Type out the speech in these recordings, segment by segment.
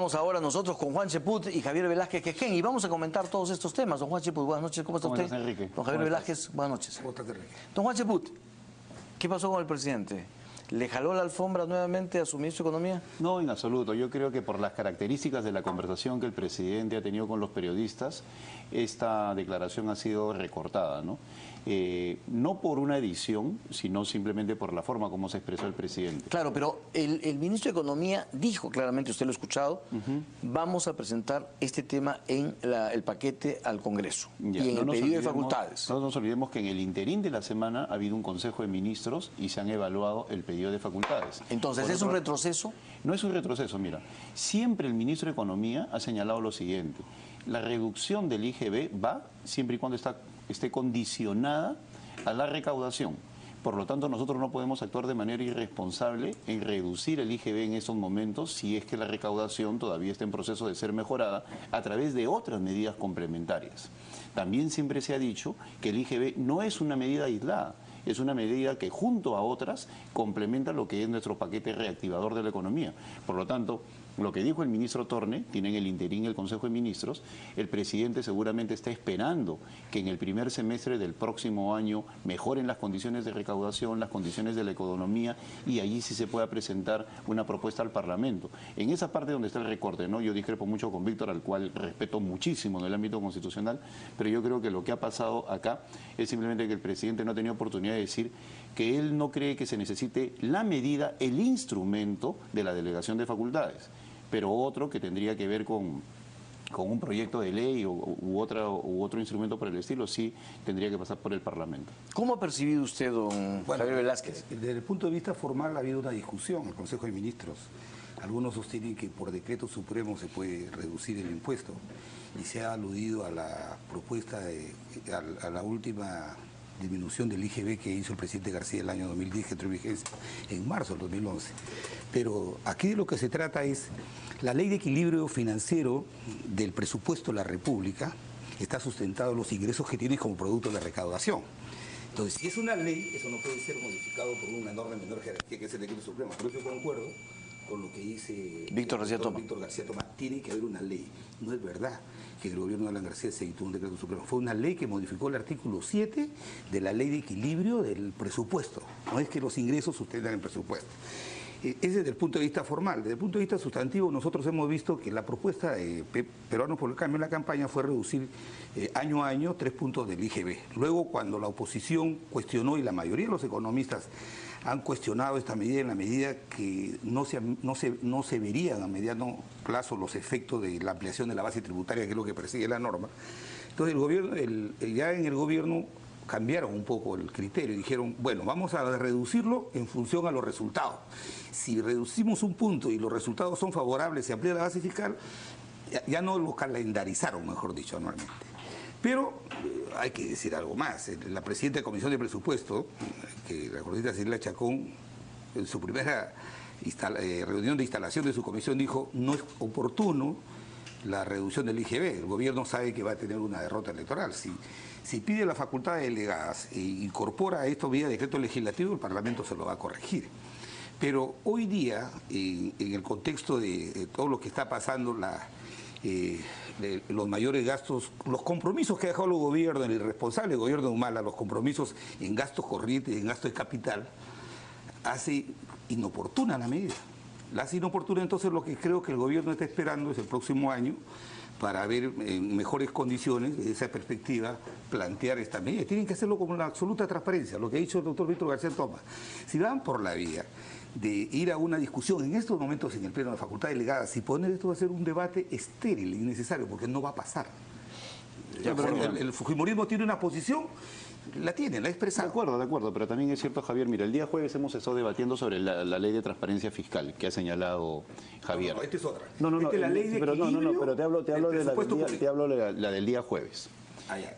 Estamos ahora nosotros con Juan Cheput y Javier Velázquez Quején y vamos a comentar todos estos temas. Don Juan Cheput, buenas noches, ¿cómo está usted? ¿Cómo estás, Enrique? Don Javier Velázquez, buenas noches. ¿Cómo estás, Enrique? Don Juan Cheput, ¿qué pasó con el presidente? ¿Le jaló la alfombra nuevamente a su ministro de Economía? No, en absoluto. Yo creo que por las características de la conversación que el presidente ha tenido con los periodistas, esta declaración ha sido recortada, ¿no? No por una edición, sino simplemente por la forma como se expresó el presidente. Claro, pero el ministro de Economía dijo claramente, usted lo ha escuchado, vamos a presentar este tema en el paquete al Congreso y en el pedido de facultades. No nos olvidemos que en el interín de la semana ha habido un Consejo de Ministros y se han evaluado el pedido de facultades. Entonces, ¿es un retroceso? No es un retroceso, mira. Siempre el ministro de Economía ha señalado lo siguiente. La reducción del IGB va siempre y cuando esté condicionada a la recaudación. Por lo tanto, nosotros no podemos actuar de manera irresponsable en reducir el IGB en estos momentos si es que la recaudación todavía está en proceso de ser mejorada a través de otras medidas complementarias. También siempre se ha dicho que el IGB no es una medida aislada. Es una medida que junto a otras complementa lo que es nuestro paquete reactivador de la economía. Por lo tanto, lo que dijo el ministro Torne, tiene en el interín el Consejo de Ministros, el presidente seguramente está esperando que en el primer semestre del próximo año mejoren las condiciones de recaudación, las condiciones de la economía y allí sí se pueda presentar una propuesta al Parlamento. En esa parte donde está el recorte, ¿no? Yo discrepo mucho con Víctor, al cual respeto muchísimo en el ámbito constitucional, pero yo creo que lo que ha pasado acá es simplemente que el presidente no ha tenido oportunidad de decir que él no cree que se necesite la medida, el instrumento de la delegación de facultades, pero otro que tendría que ver con un proyecto de ley u otro instrumento por el estilo, sí tendría que pasar por el Parlamento. ¿Cómo ha percibido usted, don Javier Velázquez? Desde el punto de vista formal ha habido una discusión en el Consejo de Ministros. Algunos sostienen que por decreto supremo se puede reducir el impuesto y se ha aludido a la propuesta, a la última disminución del IGB que hizo el presidente García el año 2010, que entró en vigencia en marzo del 2011. Pero aquí de lo que se trata es la ley de equilibrio financiero del presupuesto de la República está sustentado en los ingresos que tiene como producto de recaudación. Entonces, si es una ley, eso no puede ser modificado por una norma de menor jerarquía que es el decreto supremo. Por eso concuerdo con lo que dice Víctor García Tomás. Tiene que haber una ley. No es verdad que el gobierno de Alan García se dictó un decreto supremo. Fue una ley que modificó el artículo 7 de la ley de equilibrio del presupuesto. No es que los ingresos sustentan el presupuesto. Ese es desde el punto de vista formal. Desde el punto de vista sustantivo, nosotros hemos visto que la propuesta de Peruanos por el Cambio en la campaña fue reducir año a año 3 puntos del IGB. Luego, cuando la oposición cuestionó, y la mayoría de los economistas han cuestionado esta medida en la medida que no se verían a mediano plazo los efectos de la ampliación de la base tributaria, que es lo que persigue la norma. Entonces, el gobierno, ya en el gobierno cambiaron un poco el criterio y dijeron, bueno, vamos a reducirlo en función a los resultados. Si reducimos un punto y los resultados son favorables, se amplía la base fiscal, ya no lo calendarizaron, mejor dicho, anualmente. Pero hay que decir algo más. La presidenta de la Comisión de Presupuesto, que la congresista Cecilia Chacón, en su primera reunión de instalación de su comisión dijo, no es oportuno la reducción del IGB. El gobierno sabe que va a tener una derrota electoral. Si pide la facultad de delegadas e incorpora esto vía decreto legislativo, el Parlamento se lo va a corregir. Pero hoy día, en el contexto de todo lo que está pasando, los mayores gastos, los compromisos que ha dejado el gobierno, el irresponsable gobierno de Humala, los compromisos en gastos corrientes y en gastos de capital, hace inoportuna la medida. La hace inoportuna, entonces lo que creo que el gobierno está esperando es el próximo año para ver en mejores condiciones, desde esa perspectiva, plantear esta medida. Tienen que hacerlo con una absoluta transparencia, lo que ha dicho el doctor Víctor García Tomás. Si van por la vía de ir a una discusión en estos momentos en el Pleno de la Facultad Delegada, si poner esto va a ser un debate estéril, innecesario, porque no va a pasar. El fujimorismo tiene una posición, la ha expresado. De acuerdo, pero también es cierto, Javier, mira, el día jueves hemos estado debatiendo sobre la ley de transparencia fiscal que ha señalado Javier. No, esta es otra. No, Esta es la ley de equilibrio pero te hablo del presupuesto de la del día jueves.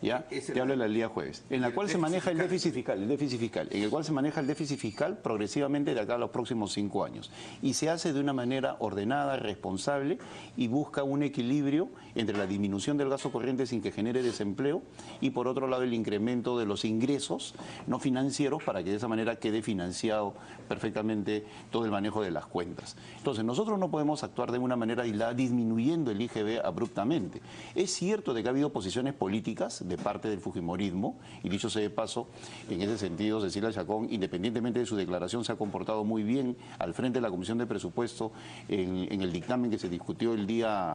¿Ya? Te hablo del día jueves, en la cual se maneja el déficit fiscal, en el cual se maneja el déficit fiscal progresivamente de acá a los próximos 5 años. Y se hace de una manera ordenada, responsable, y busca un equilibrio entre la disminución del gasto corriente sin que genere desempleo y por otro lado el incremento de los ingresos no financieros para que de esa manera quede financiado perfectamente todo el manejo de las cuentas. Entonces nosotros no podemos actuar de una manera aislada disminuyendo el IGB abruptamente. Es cierto de que ha habido posiciones políticas de parte del fujimorismo, y dicho sea de paso, en ese sentido Cecilia Chacón, independientemente de su declaración, se ha comportado muy bien al frente de la Comisión de Presupuesto en el dictamen que se discutió el día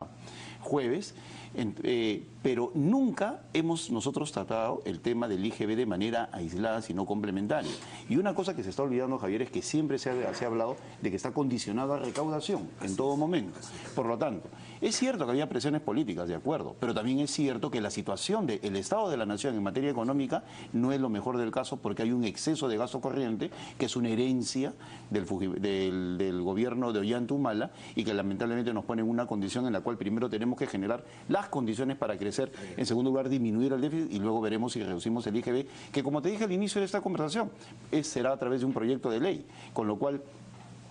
jueves, pero nunca hemos nosotros tratado el tema del IGB de manera aislada, sino complementaria. Y una cosa que se está olvidando, Javier, es que siempre se ha hablado de que está condicionado a recaudación en todo momento. Por lo tanto, es cierto que había presiones políticas, de acuerdo, pero también es cierto que la situación del Estado de la Nación en materia económica no es lo mejor del caso porque hay un exceso de gasto corriente que es una herencia del gobierno de Ollanta Humala y que lamentablemente nos pone en una condición en la cual primero tenemos que generar las condiciones para crecer, en segundo lugar disminuir el déficit y luego veremos si reducimos el IGB, que como te dije al inicio de esta conversación, será a través de un proyecto de ley, con lo cual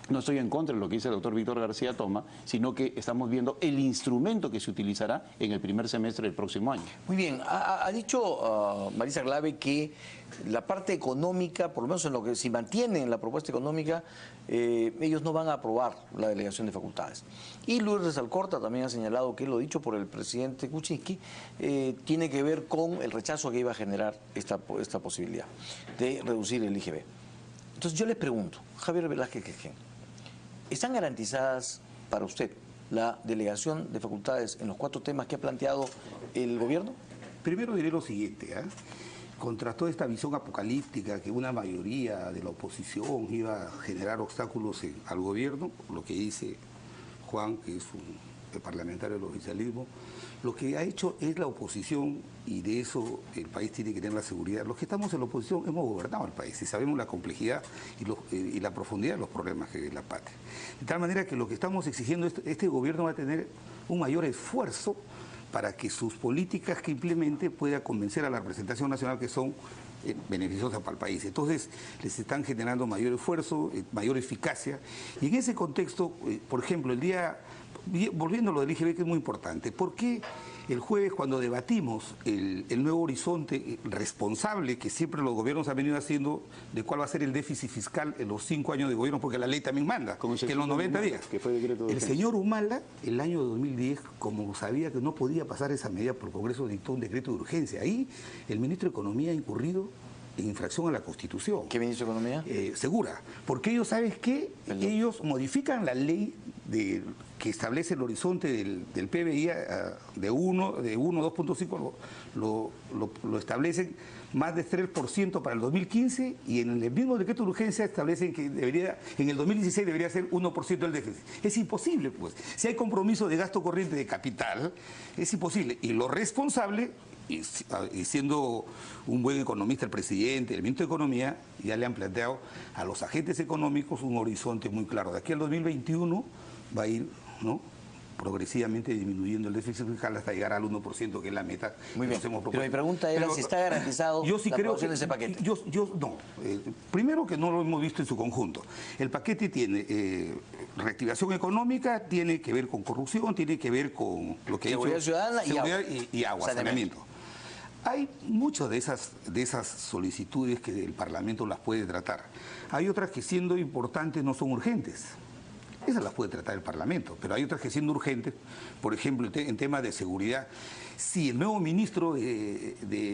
no estoy en contra de lo que dice el doctor Víctor García Toma, sino que estamos viendo el instrumento que se utilizará en el primer semestre del próximo año. Muy bien, ha dicho Marisa Glave que la parte económica, por lo menos en lo que si mantienen la propuesta económica, ellos no van a aprobar la delegación de facultades. Y Luis Resalcorta también ha señalado que lo dicho por el presidente Kuczynski tiene que ver con el rechazo que iba a generar esta posibilidad de reducir el IGB. Entonces yo les pregunto, Javier Velázquez Quején, ¿están garantizadas para usted la delegación de facultades en los 4 temas que ha planteado el gobierno? Primero diré lo siguiente, contra toda esta visión apocalíptica que una mayoría de la oposición iba a generar obstáculos al gobierno, lo que dice Juan, que es un parlamentario del oficialismo, lo que ha hecho es la oposición, y de eso el país tiene que tener la seguridad. Los que estamos en la oposición hemos gobernado el país y sabemos la complejidad y la profundidad de los problemas que es la patria. De tal manera que lo que estamos exigiendo, este gobierno va a tener un mayor esfuerzo para que sus políticas que implemente pueda convencer a la representación nacional que son beneficiosas para el país. Entonces les están generando mayor esfuerzo, mayor eficacia, y en ese contexto, por ejemplo, volviendo a lo del IGB, que es muy importante, ¿por qué el jueves cuando debatimos el nuevo horizonte responsable que siempre los gobiernos han venido haciendo de cuál va a ser el déficit fiscal en los 5 años de gobierno, porque la ley también manda, que en los 90 días? El señor Humala, el año 2010, como sabía que no podía pasar esa medida por el Congreso, dictó un decreto de urgencia. Ahí el ministro de Economía ha incurrido en infracción a la Constitución. ¿Qué ministro de Economía? Segura. Porque ellos, ¿sabes qué? Ellos modifican la ley que establece el horizonte del PBI de 1, 2.5, lo establecen más de 3% para el 2015, y en el mismo decreto de urgencia establecen que en el 2016 debería ser 1% del déficit. Es imposible, pues. Si hay compromiso de gasto corriente de capital, es imposible. Y lo responsable, y siendo un buen economista el presidente, el ministro de Economía, ya le han planteado a los agentes económicos un horizonte muy claro. De aquí al 2021 va a ir, ¿no?, progresivamente disminuyendo el déficit fiscal hasta llegar al 1%, que es la meta muy bien. Que nos hemos propuesto. Pero mi pregunta era si está garantizado yo sí la creo aprobación de ese paquete. No. Primero que no lo hemos visto en su conjunto. El paquete tiene reactivación económica, tiene que ver con corrupción, tiene que ver con lo que seguridad ciudadana y agua, saneamiento. Hay muchas de esas solicitudes que el Parlamento las puede tratar. Hay otras que, siendo importantes, no son urgentes. Esas las puede tratar el Parlamento, pero hay otras que, siendo urgentes, por ejemplo, en temas de seguridad, si el nuevo ministro del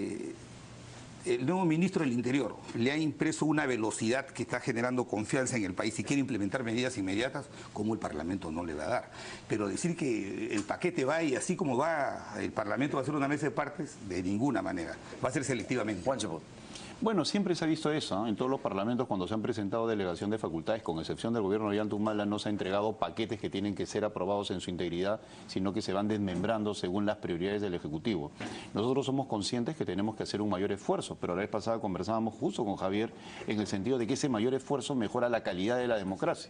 Interior le ha impreso una velocidad que está generando confianza en el país y quiere implementar medidas inmediatas, ¿cómo el Parlamento no le va a dar? Pero decir que el paquete va y así como va, el Parlamento va a hacer una mesa de partes, de ninguna manera. Va a ser selectivamente. Juan Chaput. Bueno, siempre se ha visto eso, ¿eh? En todos los parlamentos cuando se han presentado delegación de facultades, con excepción del gobierno de Ollanta Humala, no se ha entregado paquetes que tienen que ser aprobados en su integridad, sino que se van desmembrando según las prioridades del Ejecutivo. Nosotros somos conscientes que tenemos que hacer un mayor esfuerzo, pero la vez pasada conversábamos justo con Javier en el sentido de que ese mayor esfuerzo mejora la calidad de la democracia.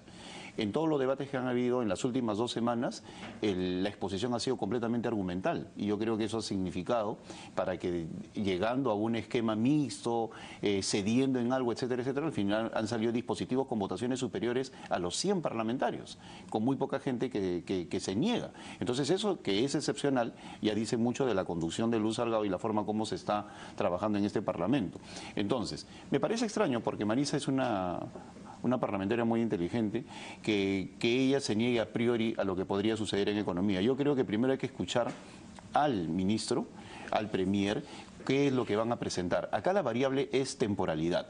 en todos los debates que han habido en las últimas 2 semanas, la exposición ha sido completamente argumental. Y yo creo que eso ha significado para que, llegando a un esquema mixto, cediendo en algo, etcétera, etcétera, al final han salido dispositivos con votaciones superiores a los 100 parlamentarios, con muy poca gente que se niega. Entonces eso, que es excepcional, ya dice mucho de la conducción de Luz Salgado y la forma como se está trabajando en este Parlamento. Entonces, me parece extraño porque Marisa es una parlamentaria muy inteligente, que ella se niegue a priori a lo que podría suceder en economía. Yo creo que primero hay que escuchar al ministro, al premier, qué es lo que van a presentar. Acá la variable es temporalidad.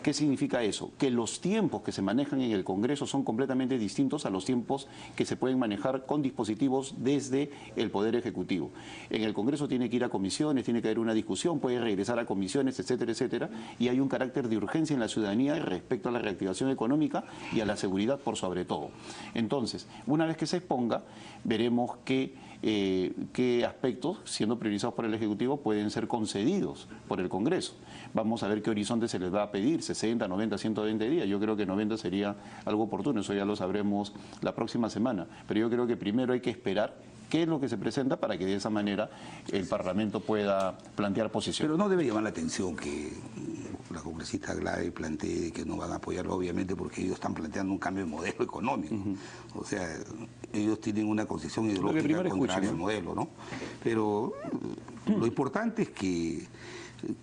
¿Qué significa eso? Que los tiempos que se manejan en el Congreso son completamente distintos a los tiempos que se pueden manejar con dispositivos desde el Poder Ejecutivo. En el Congreso tiene que ir a comisiones, tiene que haber una discusión, puede regresar a comisiones, etcétera, etcétera, y hay un carácter de urgencia en la ciudadanía respecto a la reactivación económica y a la seguridad por sobre todo. Entonces, una vez que se exponga, veremos qué aspectos, siendo priorizados por el Ejecutivo, pueden ser concedidos por el Congreso. Vamos a ver qué horizonte se les va a pedir, 60, 90, 120 días. Yo creo que 90 sería algo oportuno, eso ya lo sabremos la próxima semana. Pero yo creo que primero hay que esperar qué es lo que se presenta para que de esa manera el Parlamento pueda plantear posiciones. Pero no debe llamar la atención que la congresista Glave plantee que no van a apoyarlo, obviamente, porque ellos están planteando un cambio de modelo económico. O sea, ellos tienen una concepción ideológica contraria al modelo, ¿no? Pero lo importante es que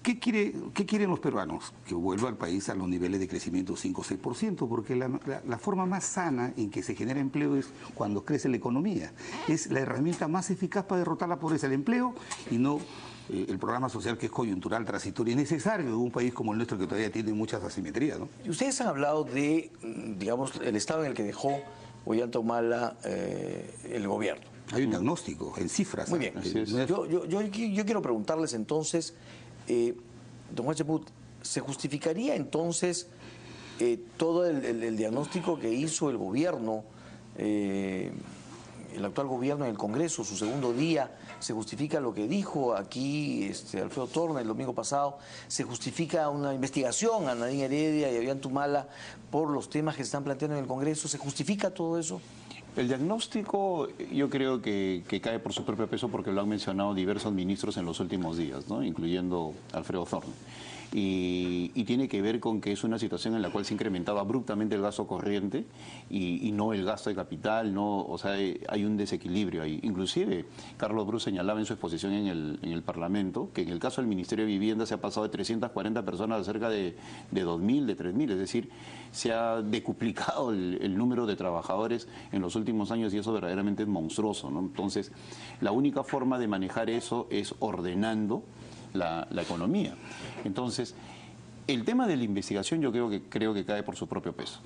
¿qué quieren los peruanos? Que vuelva al país a los niveles de crecimiento 5 o 6%, porque la forma más sana en que se genera empleo es cuando crece la economía. Es la herramienta más eficaz para derrotar la pobreza, el empleo, y no el programa social que es coyuntural, transitorio y necesario en un país como el nuestro que todavía tiene muchas asimetrías, ¿no? Y ustedes han hablado de, digamos, el estado en el que dejó Ollanta el gobierno. Hay un diagnóstico en cifras. Muy bien. Yo quiero preguntarles entonces, don Juan Cheput, ¿se justificaría entonces todo el diagnóstico que hizo el gobierno, el actual gobierno en el Congreso, su segundo día? ¿Se justifica lo que dijo aquí Alfredo Torna el domingo pasado? ¿Se justifica una investigación a Nadine Heredia y a Ollanta por los temas que se están planteando en el Congreso? ¿Se justifica todo eso? El diagnóstico yo creo que cae por su propio peso porque lo han mencionado diversos ministros en los últimos días, ¿no? Incluyendo Alfredo Torna. Y tiene que ver con que es una situación en la cual se ha incrementado abruptamente el gasto corriente y no el gasto de capital, o sea, hay un desequilibrio ahí. Inclusive, Carlos Brus señalaba en su exposición en el Parlamento que en el caso del Ministerio de Vivienda se ha pasado de 340 personas a cerca de 2.000, de 3.000, es decir, se ha decuplicado el número de trabajadores en los últimos años y eso verdaderamente es monstruoso, ¿no? Entonces, la única forma de manejar eso es ordenando la economía. Entonces, el tema de la investigación yo creo que cae por su propio peso.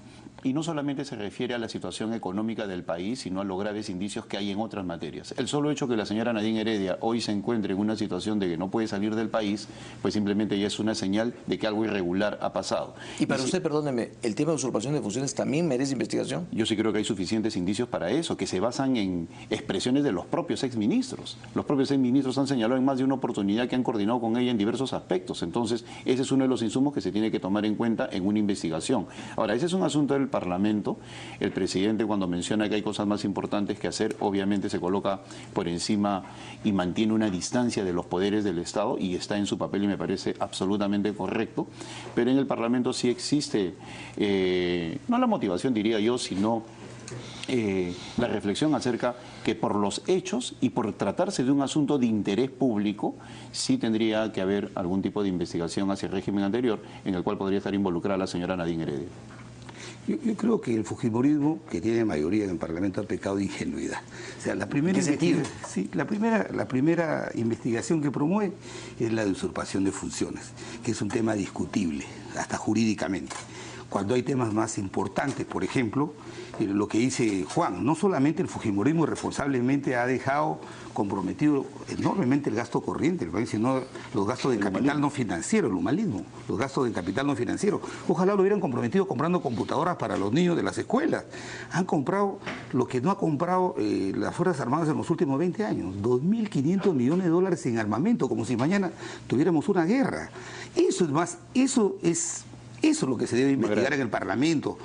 Y no solamente se refiere a la situación económica del país, sino a los graves indicios que hay en otras materias. El solo hecho que la señora Nadine Heredia hoy se encuentre en una situación de que no puede salir del país, pues simplemente ya es una señal de que algo irregular ha pasado. Y para usted, perdóneme, ¿el tema de usurpación de funciones también merece investigación? Yo sí creo que hay suficientes indicios para eso, que se basan en expresiones de los propios exministros. Los propios exministros han señalado en más de una oportunidad que han coordinado con ella en diversos aspectos. Entonces, ese es uno de los insumos que se tiene que tomar en cuenta en una investigación. Ahora, ese es un asunto del Parlamento. El presidente, cuando menciona que hay cosas más importantes que hacer, obviamente se coloca por encima y mantiene una distancia de los poderes del Estado y está en su papel y me parece absolutamente correcto. Pero en el Parlamento sí existe, no la motivación diría yo, sino la reflexión acerca que por los hechos y por tratarse de un asunto de interés público, sí tendría que haber algún tipo de investigación hacia el régimen anterior en el cual podría estar involucrada la señora Nadine Heredia. Yo creo que el fujimorismo, que tiene mayoría en el Parlamento, ha pecado de ingenuidad. O sea, la primera investigación que promueve es la de usurpación de funciones, que es un tema discutible, hasta jurídicamente. Cuando hay temas más importantes, por ejemplo, lo que dice Juan, no solamente el fujimorismo irresponsablemente ha dejado comprometido enormemente el gasto corriente del país, sino los gastos de capital no financiero, el humanismo, los gastos de capital no financiero. Ojalá lo hubieran comprometido comprando computadoras para los niños de las escuelas. Han comprado lo que no ha comprado las Fuerzas Armadas en los últimos 20 años, 2.500 millones de dólares en armamento, como si mañana tuviéramos una guerra. Eso es Eso es lo que se debe investigar en el Parlamento.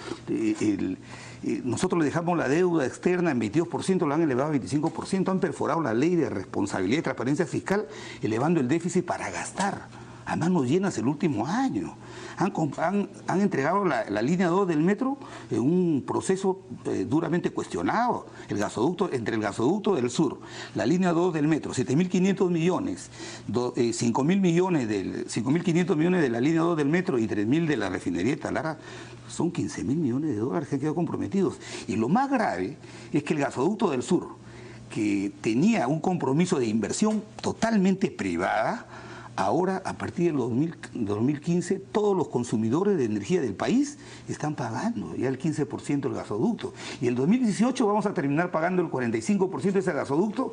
Nosotros le dejamos la deuda externa en 22%, la han elevado a 25%, han perforado la ley de responsabilidad y transparencia fiscal, elevando el déficit para gastar a manos llenas el último año. Han entregado la línea 2 del metro en un proceso duramente cuestionado. Entre el gasoducto del sur, la línea 2 del metro, 7.500 millones, 5.500 millones de la línea 2 del metro y 3.000 de la refinería de Talara, son 15.000 millones de dólares que han quedado comprometidos. Y lo más grave es que el gasoducto del sur, que tenía un compromiso de inversión totalmente privada, ahora, a partir del 2015, todos los consumidores de energía del país están pagando ya el 15% del gasoducto. Y el 2018 vamos a terminar pagando el 45% de ese gasoducto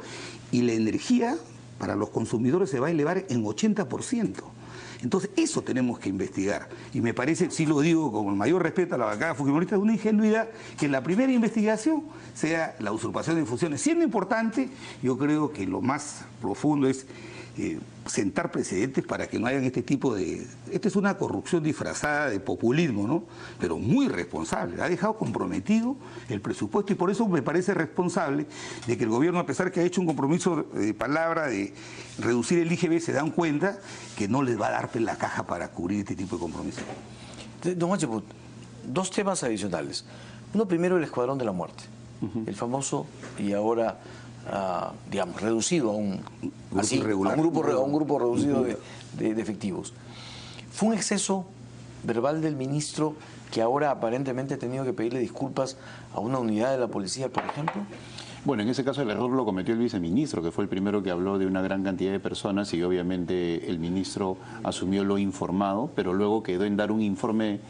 y la energía para los consumidores se va a elevar en 80%. Entonces, eso tenemos que investigar. Y me parece, sí lo digo con el mayor respeto a la bancada fujimorista, es una ingenuidad que en la primera investigación sea la usurpación de funciones. Siendo importante, yo creo que lo más profundo es sentar precedentes para que no hayan este tipo de... Esta es una corrupción disfrazada de populismo, ¿no? Pero muy responsable. Ha dejado comprometido el presupuesto y por eso me parece responsable de que el gobierno, a pesar que ha hecho un compromiso de palabra de reducir el IGB, se dan cuenta que no les va a dar la caja para cubrir este tipo de compromisos. Don Juan Cheput, dos temas adicionales. Uno primero, el Escuadrón de la Muerte. El famoso y ahora... digamos, reducido a un grupo reducido de efectivos. ¿Fue un exceso verbal del ministro que ahora aparentemente ha tenido que pedirle disculpas a una unidad de la policía, por ejemplo? Bueno, en ese caso el error lo cometió el viceministro, que fue el primero que habló de una gran cantidad de personas y obviamente el ministro asumió lo informado, pero luego quedó en dar un informe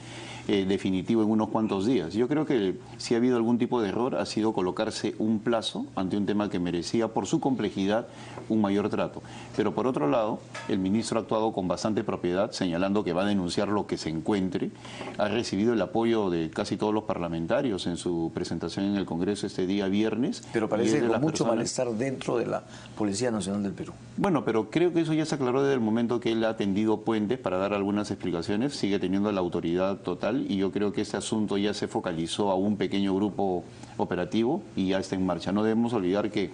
definitivo en unos cuantos días. Yo creo que si ha habido algún tipo de error ha sido colocarse un plazo ante un tema que merecía por su complejidad un mayor trato. Pero por otro lado, el ministro ha actuado con bastante propiedad, señalando que va a denunciar lo que se encuentre. Ha recibido el apoyo de casi todos los parlamentarios en su presentación en el Congreso este día viernes. Pero parece con mucho malestar dentro de la Policía Nacional del Perú. Bueno, pero creo que eso ya se aclaró desde el momento que él ha tendido puentes para dar algunas explicaciones. Sigue teniendo la autoridad total y yo creo que este asunto ya se focalizó a un pequeño grupo operativo y ya está en marcha. No debemos olvidar que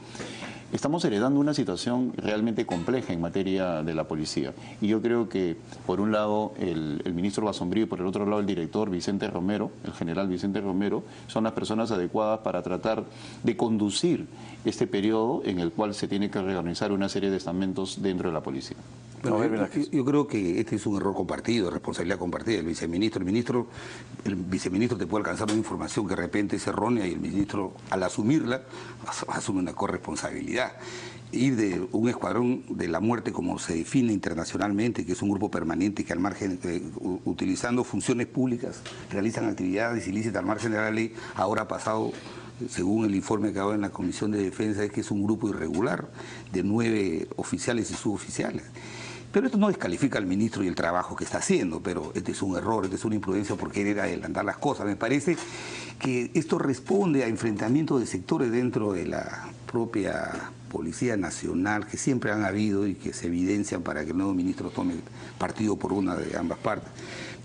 estamos heredando una situación realmente compleja en materia de la policía. Y yo creo que, por un lado, el ministro Basombrío y por el otro lado el director Vicente Romero, el general Vicente Romero, son las personas adecuadas para tratar de conducir este periodo en el cual se tiene que reorganizar una serie de estamentos dentro de la policía. Bueno, yo creo que este es un error compartido, responsabilidad compartida del viceministro. El viceministro te puede alcanzar una información que de repente es errónea y el ministro, al asumirla, asume una corresponsabilidad. Ir de un escuadrón de la muerte, como se define internacionalmente, que es un grupo permanente que al margen, utilizando funciones públicas, realizan actividades ilícitas al margen de la ley, ahora ha pasado, según el informe que ha dado en la Comisión de Defensa, es que es un grupo irregular de 9 oficiales y suboficiales. Pero esto no descalifica al ministro y el trabajo que está haciendo, pero este es un error, este es una imprudencia por querer adelantar las cosas. Me parece que esto responde a enfrentamientos de sectores dentro de la propia Policía Nacional, que siempre han habido y que se evidencian para que el nuevo ministro tome partido por una de ambas partes.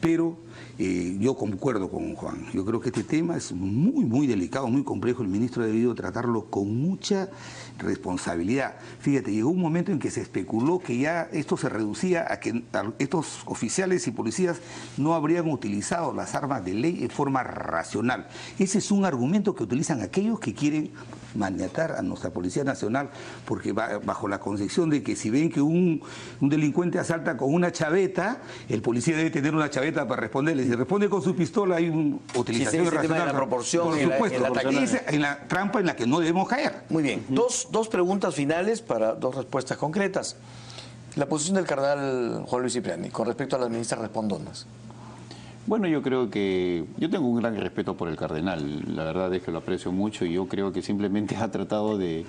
Pero yo concuerdo con Juan, yo creo que este tema es muy delicado, muy complejo, el ministro ha debido tratarlo con mucha responsabilidad. Fíjate, llegó un momento en que se especuló que ya esto se reducía a que estos oficiales y policías no habrían utilizado las armas de ley de forma racional. Ese es un argumento que utilizan aquellos que quieren maniatar a nuestra Policía Nacional, porque va bajo la concepción de que si ven que un delincuente asalta con una chaveta, el policía debe tener una chaveta para responderle. Si responde con su pistola hay una utilización irracional. De la proporción, por supuesto, en la trampa en la que no debemos caer. Muy bien, dos preguntas finales para dos respuestas concretas. La posición del cardenal Juan Luis Cipriani con respecto a las ministras respondonas. Bueno, yo creo que yo tengo un gran respeto por el cardenal, la verdad es que lo aprecio mucho y yo creo que simplemente ha tratado de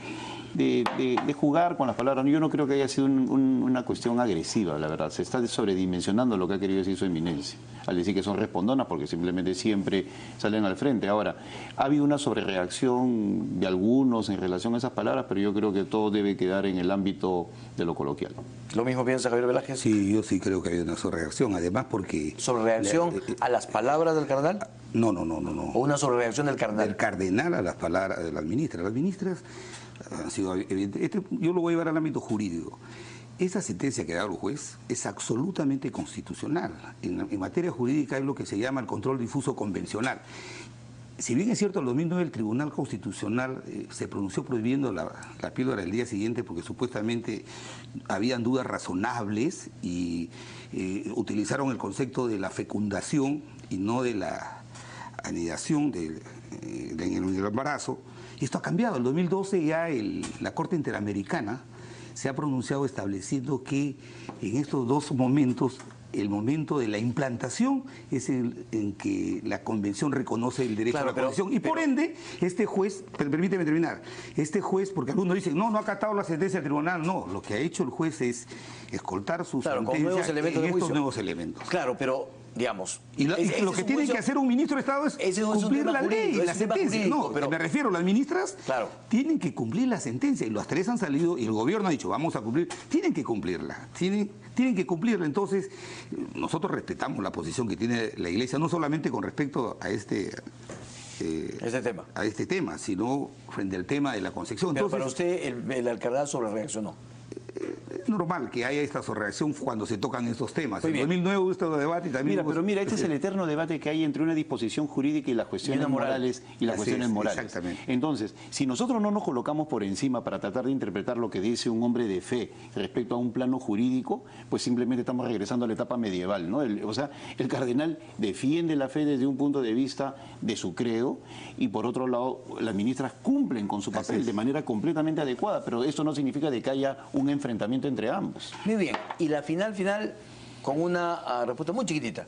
jugar con las palabras. Yo no creo que haya sido una cuestión agresiva, la verdad, se está sobredimensionando lo que ha querido decir su eminencia. al decir que son respondonas, porque simplemente siempre salen al frente. Ahora, ha habido una sobrereacción de algunos en relación a esas palabras, pero yo creo que todo debe quedar en el ámbito de lo coloquial. ¿Lo mismo piensa Javier Velázquez? Sí, yo sí creo que hay una sobrereacción, además porque... ¿Sobrereacción a las palabras del cardenal? No. ¿O una sobrereacción del cardenal? Del cardenal a las palabras de las ministras. Las ministras han sido evidentes. Yo lo voy a llevar al ámbito jurídico. Esa sentencia que da el juez es absolutamente constitucional. En materia jurídica es lo que se llama el control difuso convencional. Si bien es cierto, en el 2009 el Tribunal Constitucional se pronunció prohibiendo la píldora del día siguiente porque supuestamente habían dudas razonables y utilizaron el concepto de la fecundación y no de la anidación en el embarazo. Esto ha cambiado. En el 2012 ya la Corte Interamericana se ha pronunciado estableciendo que en estos dos momentos, el momento de la implantación es el en que la Convención reconoce el derecho a la concepción. Y por ende, este juez, permíteme terminar, este juez, porque algunos dicen, no ha acatado la sentencia del tribunal, no, lo que ha hecho el juez es escoltar su sentencia nuevos elementos en de estos juicio. nuevos elementos. Claro, pero... digamos. Y lo que tiene que hacer un ministro de Estado es cumplir la ley, la sentencia. No, pero me refiero, las ministras tienen que cumplir la sentencia y las tres han salido y el gobierno ha dicho, vamos a cumplir, tienen que cumplirla, tienen que cumplirla. Entonces, nosotros respetamos la posición que tiene la Iglesia, no solamente con respecto a este tema, sino frente al tema de la concepción. Pero entonces, para usted el cardenal sobrereaccionó. Es normal que haya esta sobrereacción cuando se tocan estos temas. Muy En bien. 2009 hubo este debate y también... Este es el eterno debate que hay entre una disposición jurídica y las cuestiones morales y las cuestiones morales. Exactamente. Entonces, si nosotros no nos colocamos por encima para tratar de interpretar lo que dice un hombre de fe respecto a un plano jurídico, pues simplemente estamos regresando a la etapa medieval, ¿no? O sea, el cardenal defiende la fe desde un punto de vista de su credo y por otro lado las ministras cumplen con su papel de manera completamente adecuada, pero eso no significa de que haya un enfrentamiento entre ambos. Muy bien, y la final, con una respuesta muy chiquitita.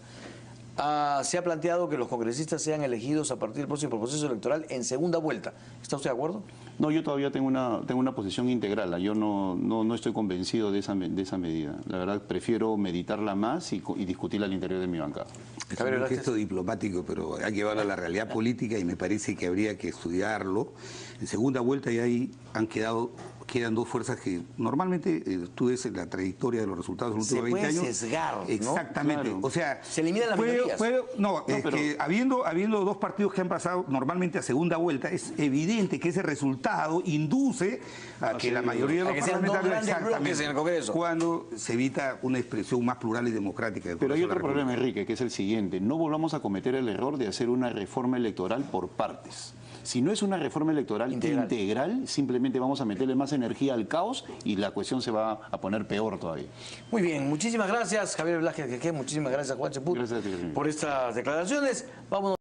Se ha planteado que los congresistas sean elegidos a partir del próximo proceso electoral en segunda vuelta. ¿Está usted de acuerdo? No, yo todavía tengo una posición integral. Yo no estoy convencido de esa medida. La verdad, prefiero meditarla más y discutirla al interior de mi bancada. Es un gesto diplomático, pero hay que llevarlo a la realidad política y me parece que habría que estudiarlo. En segunda vuelta ya ahí quedan dos fuerzas que normalmente tú ves en la trayectoria de los resultados de los últimos 20 años. Se puede sesgar, ¿no? Exactamente. Claro. O sea, se eliminan las minorías. Que habiendo dos partidos que han pasado normalmente a segunda vuelta, es evidente que ese resultado induce a que la mayoría de los parlamentarios, en el Congreso, cuando se evita una expresión más plural y democrática. Pero hay otro problema, Enrique, que es el siguiente. No volvamos a cometer el error de hacer una reforma electoral por partes. Si no es una reforma electoral integral, simplemente vamos a meterle más energía al caos y la cuestión se va a poner peor todavía. Muy bien, muchísimas gracias Javier Velázquez, muchísimas gracias Juan Cheput por estas declaraciones. Vámonos.